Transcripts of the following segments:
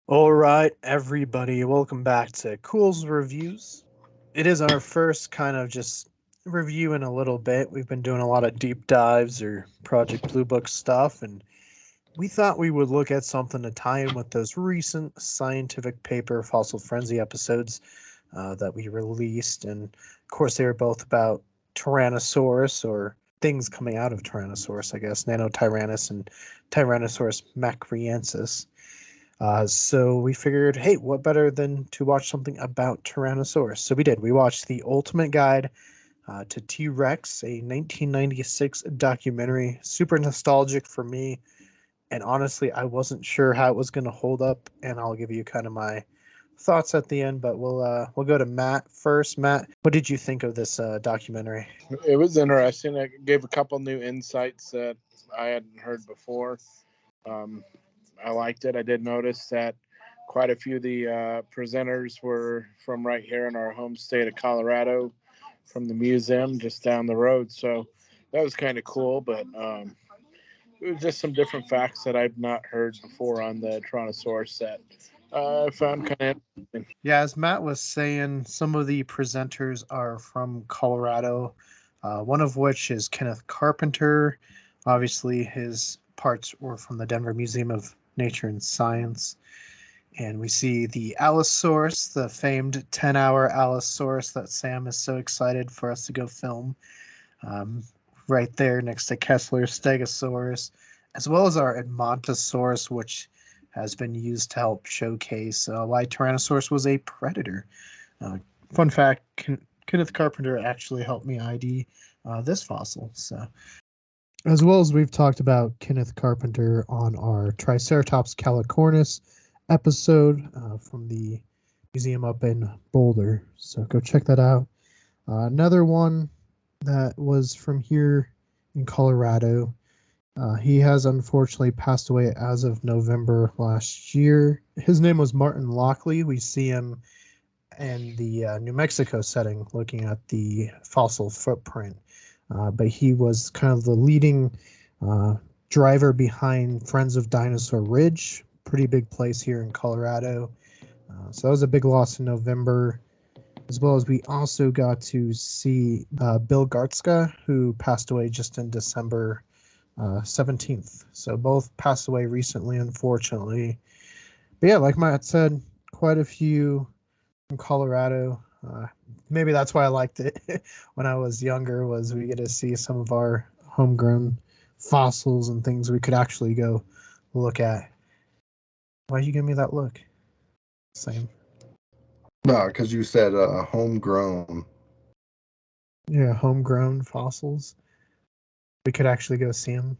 All right, everybody, welcome back to Culz Reviews. It is our first kind of just review in a little bit. We've been doing a lot of deep dives or Project Blue Book stuff, and we thought we would look at something to tie in with those recent scientific paper Fossil Frenzy episodes that we released. And of course, they were both about Tyrannosaurus or things coming out of Tyrannosaurus, I guess, Nanotyrannus and Tyrannosaurus macriensis. So we figured, hey, what better than to watch something about Tyrannosaurus? So we did. We watched The Ultimate Guide to T.rex, a 1996 documentary, super nostalgic for me. And honestly, I wasn't sure how it was going to hold up, and I'll give you kind of my thoughts at the end. But we'll go to Matt first. Matt, what did you think of this documentary? It was interesting. It gave a couple new insights that I hadn't heard before. Um, I liked it. I did notice that quite a few of the presenters were from right here in our home state of Colorado, from the museum just down the road. So that was kind of cool. But it was just some different facts that I've not heard before on the Tyrannosaurus that I found kind of interesting. Yeah, as Matt was saying, some of the presenters are from Colorado, one of which is Kenneth Carpenter. Obviously, his parts were from the Denver Museum of Nature and Science. And we see the Allosaurus, the famed 10-hour Allosaurus that Sam is so excited for us to go film, um, right there next to Kessler's Stegosaurus, as well as our Edmontosaurus, which has been used to help showcase why Tyrannosaurus was a predator. Uh, Fun fact, Kenneth Carpenter actually helped me ID this fossil. So, as well as we've talked about Kenneth Carpenter on our Triceratops calicornis episode from the museum up in Boulder. So go check that out. Another one that was from here in Colorado. He has unfortunately passed away as of November last year. His name was Martin Lockley. We see him in the New Mexico setting looking at the fossil footprint. But he was kind of the leading uh, driver behind Friends of Dinosaur Ridge, pretty big place here in Colorado. So that was a big loss in November, as well as we also got to see Bill Gartzka, who passed away just in December 17th. So both passed away recently, unfortunately. But yeah, like Matt said, quite a few from Colorado. Maybe that's why I liked it when I was younger, was we get to see some of our homegrown fossils and things we could actually go look at. Why'd you give me that look? Same. No, because you said homegrown. Yeah, homegrown fossils. We could actually go see them.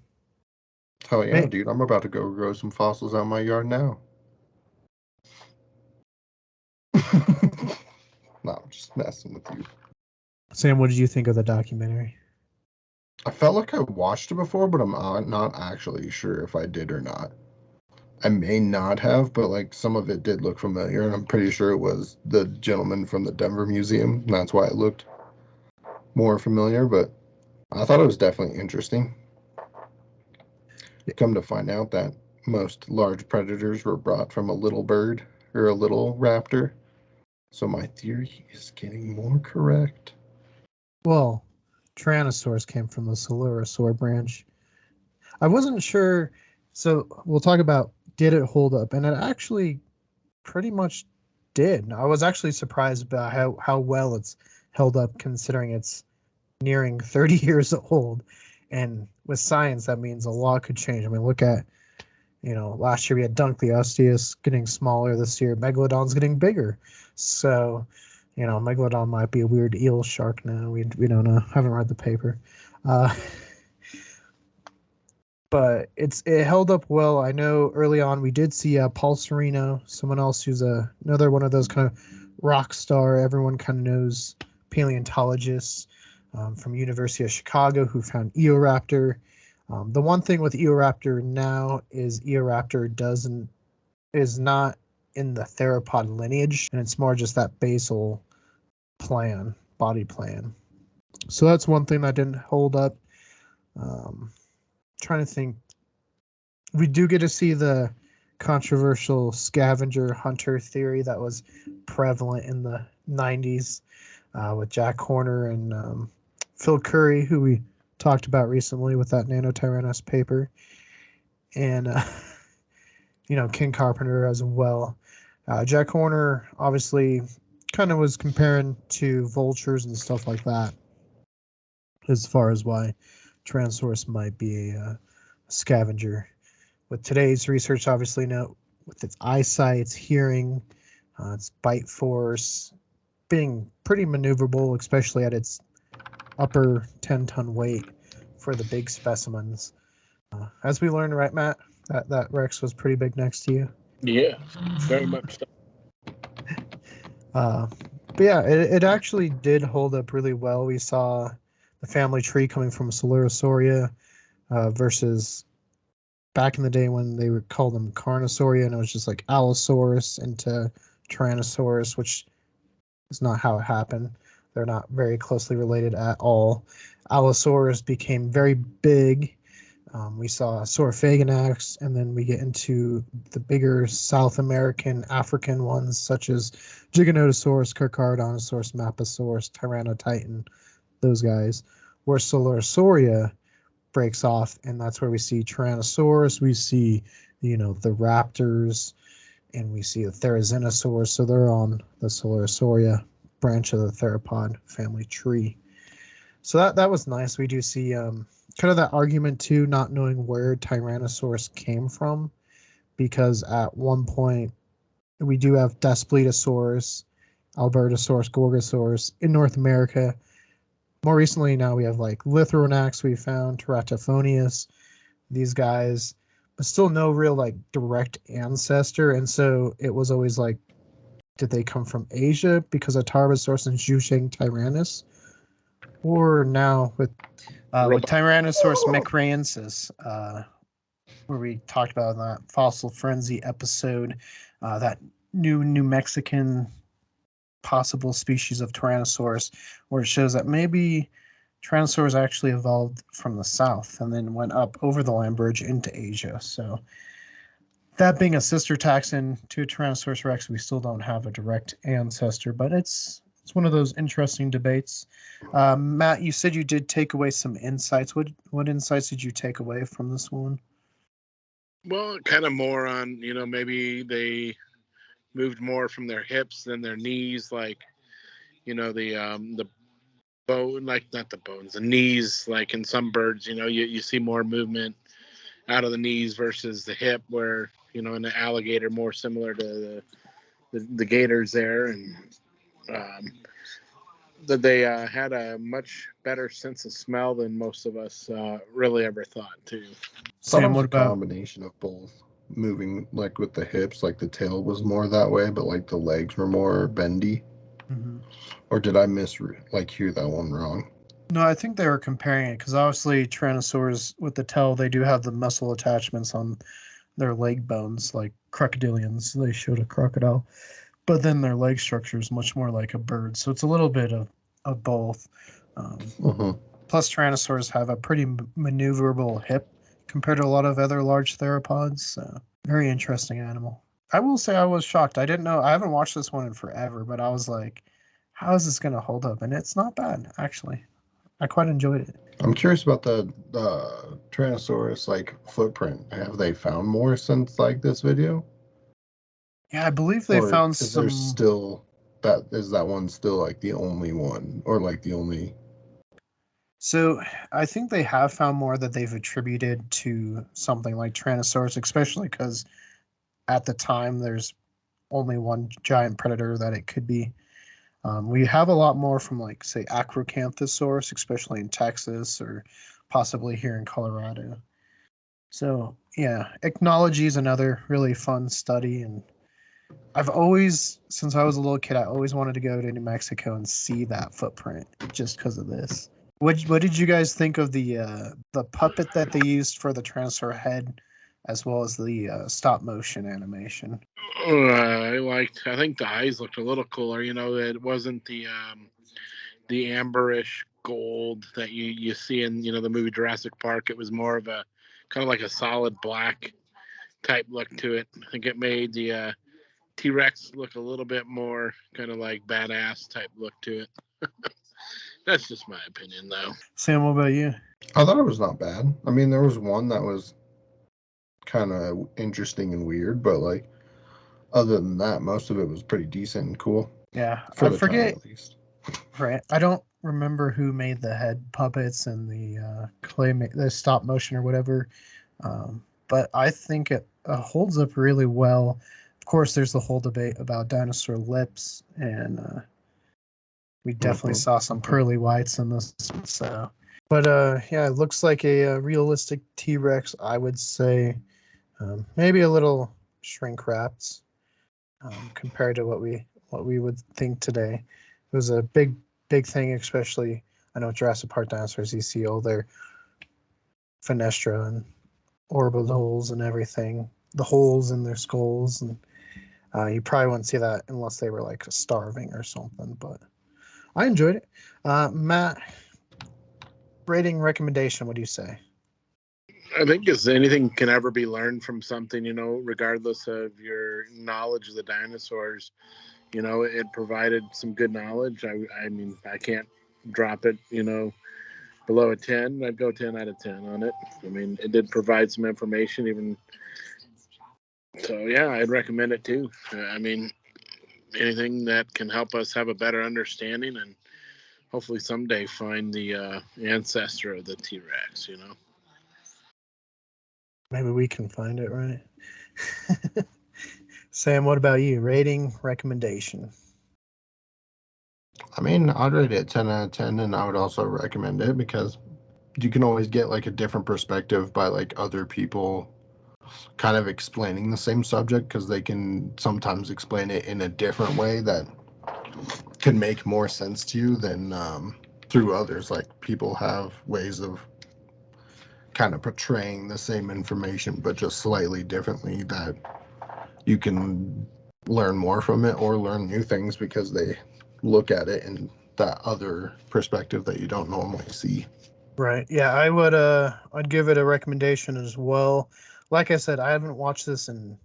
Hell yeah, dude. I'm about to go grow some fossils out in my yard now. No, I'm just messing with you. Sam, what did you think of the documentary? I felt like I watched it before, but I'm not actually sure if I did or not. I may not have, but like some of it did look familiar, and I'm pretty sure it was the gentleman from the Denver Museum. And that's why it looked more familiar, but I thought it was definitely interesting. Come to find out that most large predators were brought from a little bird or a little raptor. So my theory is getting more correct. Well, Tyrannosaurus came from the Coelurosaur branch. I wasn't sure. So we'll talk about did it hold up, and it actually pretty much did. I was actually surprised about how well it's held up, considering it's nearing 30 years old. And with science, that means a lot could change. I mean, look at, last year we had Dunkleosteus getting smaller. This year, Megalodon's getting bigger. So, Megalodon might be a weird eel shark now. We don't know. Haven't read the paper. Uh, but it held up well. I know early on we did see Paul Sereno, someone else who's another one of those kind of rock star, everyone kind of knows paleontologists from University of Chicago who found Eoraptor. The one thing with Eoraptor now is Eoraptor is not in the theropod lineage, and it's more just that basal body plan. So that's one thing that didn't hold up. Trying to think, we do get to see the controversial scavenger hunter theory that was prevalent in the 90s with Jack Horner and Phil Curry, who we talked about recently with that Nanotyrannus paper, and Ken Carpenter as well. Jack Horner obviously kind of was comparing to vultures and stuff like that, as far as why Tyrannosaurus might be a scavenger. With today's research, obviously, with its eyesight, its hearing, its bite force, being pretty maneuverable, especially at its upper 10-ton weight for the big specimens. As we learned, right, Matt, that Rex was pretty big next to you. Yeah, very much so. But yeah, it actually did hold up really well. We saw the family tree coming from Coelurosauria versus back in the day when they would call them Carnosauria, and it was just like Allosaurus into Tyrannosaurus, which is not how it happened. They're not very closely related at all. Allosaurus became very big. We saw Saurophaganax, and then we get into the bigger South American, African ones, such as Giganotosaurus, Carcharodontosaurus, Maposaurus, Tyrannotitan, those guys. Where Coelurosauria breaks off, and that's where we see Tyrannosaurus, we see, the raptors, and we see the Therizinosaurs. So they're on the Coelurosauria branch of the theropod family tree. So that was nice. We do see kind of that argument too, not knowing where Tyrannosaurus came from, because at one point we do have Daspletosaurus, Albertosaurus, Gorgosaurus in North America. More recently, now we have like Lithronax, we found Teratophonius, these guys, but still no real like direct ancestor. And so it was always like, did they come from Asia because of Tarbosaurus and Zhusheng Tyrannus? Or now with Tyrannosaurus micraensis, where we talked about in that Fossil Frenzy episode, that New Mexican possible species of Tyrannosaurus, where it shows that maybe Tyrannosaurus actually evolved from the south and then went up over the land bridge into Asia. So that being a sister taxon to Tyrannosaurus rex, we still don't have a direct ancestor, but it's one of those interesting debates. Matt, you said you did take away some insights. What insights did you take away from this one? Well, kind of more on, maybe they moved more from their hips than their knees, like, the bone, like not the bones, the knees, like in some birds, you see more movement out of the knees versus the hip, where, in the alligator, more similar to the gators there. And that they had a much better sense of smell than most of us really ever thought, too. Sam, what a about? combination of both. Moving like with the hips, like the tail was more that way, but like the legs were more bendy. Mhm. Or did I hear that one wrong? No, I think they were comparing it because obviously Tyrannosaurs with the tail, they do have the muscle attachments on their leg bones, like crocodilians. They showed a crocodile, but then their leg structure is much more like a bird. So it's a little bit of both. Uh-huh. Plus, Tyrannosaurs have a pretty maneuverable hip compared to a lot of other large theropods. So very interesting animal. I will say I was shocked. I didn't know. I haven't watched this one in forever, but I was like, how is this going to hold up? And it's not bad, actually. I quite enjoyed it. I'm curious about the Tyrannosaurus footprint. Have they found more since this video? Yeah, I believe they Or found is there some. still that one still the only one, or the only? So I think they have found more that they've attributed to something like Tyrannosaurus, especially because at the time there's only one giant predator that it could be. We have a lot more from say Acrocanthosaurus, especially in Texas or possibly here in Colorado. So yeah, echnology is another really fun study, and I've always, since I was a little kid, I always wanted to go to New Mexico and see that footprint just because of this. What did you guys think of the puppet that they used for the transfer head, as well as the stop motion animation? I think the eyes looked a little cooler. It wasn't the amberish gold that you see in the movie Jurassic Park. It was more of a kind of like a solid black type look to it. I think it made the T.rex look a little bit more kind of like badass type look to it. That's just my opinion, though. Sam, what about you? I thought it was not bad. I mean, there was one that was kind of interesting and weird, but like other than that, most of it was pretty decent and cool Yeah, for I the time forget. at least. Right, I don't remember who made the head puppets and the the stop motion or whatever, but I think it holds up really well. Of course, there's the whole debate about dinosaur lips, and we definitely Mm-hmm. saw some pearly whites in this. So, but yeah, it looks like a realistic T-Rex. I would say maybe a little shrink wrapped compared to what we would think today. It was a big thing, especially I know Jurassic Park dinosaurs. You see all their fenestra and orbitals and everything, the holes in their skulls, and you probably wouldn't see that unless they were like starving or something. But I enjoyed it. Matt, rating recommendation. What do you say? I think as anything can ever be learned from something, regardless of your knowledge of the dinosaurs, it provided some good knowledge. I mean, I can't drop it, below a 10. I'd go 10 out of 10 on it. I mean, it did provide some information, even. So, yeah, I'd recommend it too. I mean, anything that can help us have a better understanding and hopefully someday find the ancestor of the T.rex, Maybe we can find it, right? Sam, what about you? Rating recommendation. I mean, I'd rate it 10 out of 10, and I would also recommend it because you can always get like a different perspective by like other people kind of explaining the same subject because they can sometimes explain it in a different way that can make more sense to you than through others. Like people have ways of kind of portraying the same information but just slightly differently that you can learn more from it or learn new things because they look at it in that other perspective that you don't normally see. Right. Yeah, I'd give it a recommendation as well. Like I said, I haven't watched this in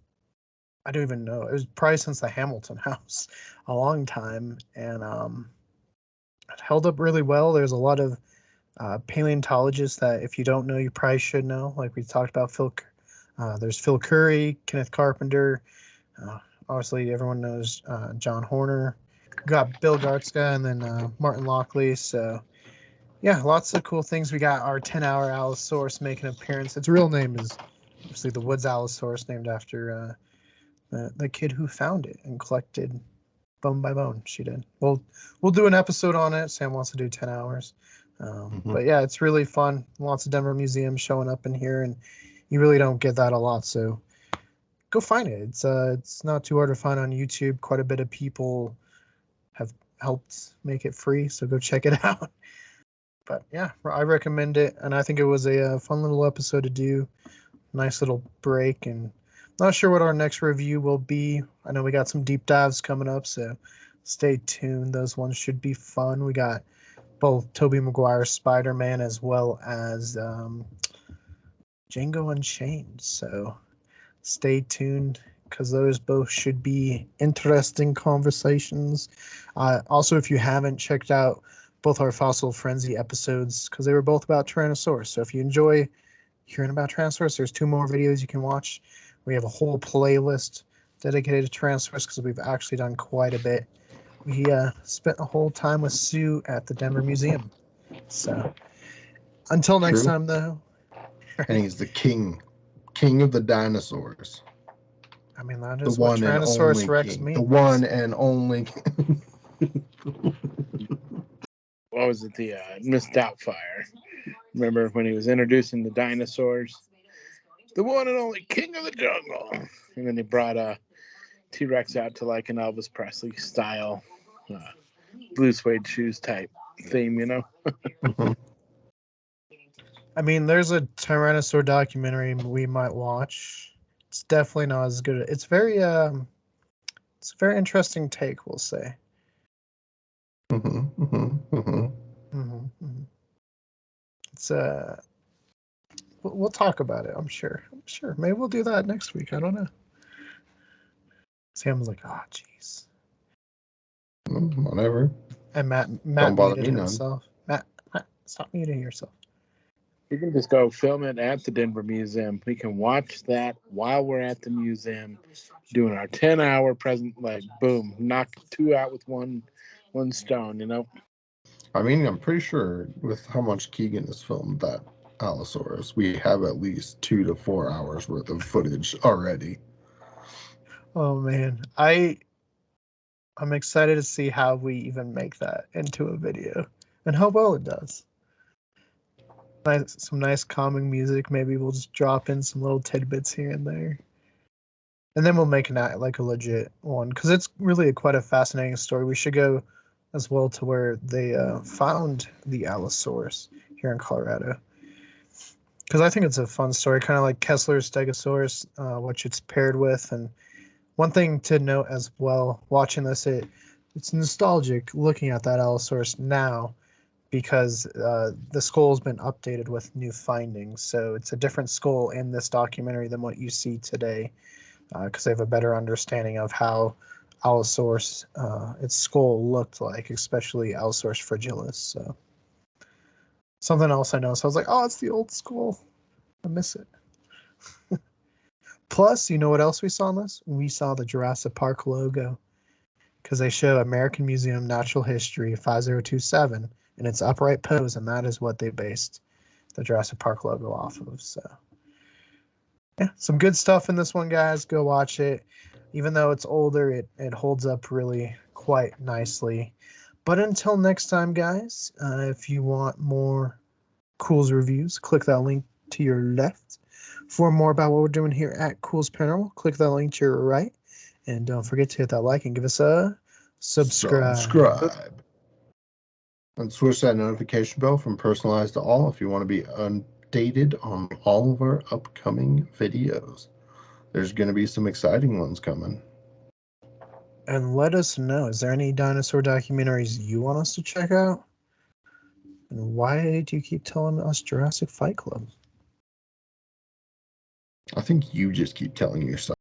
I don't even know. It was probably since the Hamilton House, a long time, and it held up really well. There's a lot of paleontologists that if you don't know, you probably should know. Like we talked about there's Phil Curry, Kenneth Carpenter. Uh, Obviously, everyone knows John Horner. We got Bill Gartzka and then Martin Lockley. So yeah, lots of cool things. We got our 10-hour Allosaurus making an appearance. Its real name is obviously the Woods Allosaurus, named after the kid who found it and collected bone by bone. She did. We'll do an episode on it. Sam wants to do 10 hours. Mm-hmm. But yeah, it's really fun. Lots of Denver museums showing up in here, and you really don't get that a lot. So go find it. It's not too hard to find on YouTube. Quite a bit of people have helped make it free, so go check it out. But yeah, I recommend it, and I think it was a fun little episode to do. Nice little break, and not sure what our next review will be. I know we got some deep dives coming up, so stay tuned. Those ones should be fun. We got both Tobey Maguire's Spider-Man as well as Django Unchained. So stay tuned because those both should be interesting conversations. Also, if you haven't checked out both our Fossil Frenzy episodes, because they were both about Tyrannosaurus. So if you enjoy hearing about Tyrannosaurus, there's 2 more videos you can watch. We have a whole playlist dedicated to Tyrannosaurus because we've actually done quite a bit. We spent a whole time with Sue at the Denver Museum. So until next True. time, though. And he's the king of the dinosaurs. I mean, that The is what one and Tyrannosaurus only Rex king. The means. one and only. What was it? The Miss Doubtfire. Remember when he was introducing the dinosaurs? The one and only king of the jungle. And then he brought a T.rex out to like an Elvis Presley style uh, blue suede shoes type theme. Mm-hmm. I mean, there's a Tyrannosaur documentary we might watch. It's definitely not as good. It's a very interesting take, we'll say. Mm-hmm. Mm-hmm. Mm-hmm. Mm-hmm. It's we'll talk about it. I'm sure. Maybe we'll do that next week. I don't know. Sam's like, oh, jeez. Whatever. And Matt Don't bother muted me none. himself. Matt, stop muting yourself. We can just go film it at the Denver Museum. We can watch that while we're at the museum, doing our 10-hour present. Like, boom, knock 2 out with one stone. You know. I mean, I'm pretty sure with how much Keegan has filmed that Allosaurus, we have at least 2 to 4 hours worth of footage already. Oh man, I'm excited to see how we even make that into a video and how well it does. Some nice calming music. Maybe we'll just drop in some little tidbits here and there, and then we'll make a legit one because it's really quite a fascinating story. We should go as well to where they found the Allosaurus here in Colorado, because I think it's a fun story, kind of like Kessler's Stegosaurus, which it's paired with. And one thing to note as well, watching this, it's nostalgic looking at that Allosaurus now, because the skull's been updated with new findings. So it's a different skull in this documentary than what you see today, because they have a better understanding of how Allosaurus, its skull looked like, especially Allosaurus fragilis. So something else I noticed, I was like, oh, it's the old skull. I miss it. Plus, you know what else we saw in this? We saw the Jurassic Park logo, because they show American Museum Natural History 5027 in its upright pose, and that is what they based the Jurassic Park logo off of. So, yeah, some good stuff in this one, guys. Go watch it. Even though it's older, it holds up really quite nicely. But until next time, guys, if you want more Culz reviews, click that link to your left. For more about what we're doing here at Culz Paranormal, click that link to your right. And don't forget to hit that like and give us a subscribe. And switch that notification bell from personalized to all if you want to be updated on all of our upcoming videos. There's going to be some exciting ones coming. And let us know, is there any dinosaur documentaries you want us to check out? And why do you keep telling us Jurassic Fight Club? I think you just keep telling yourself.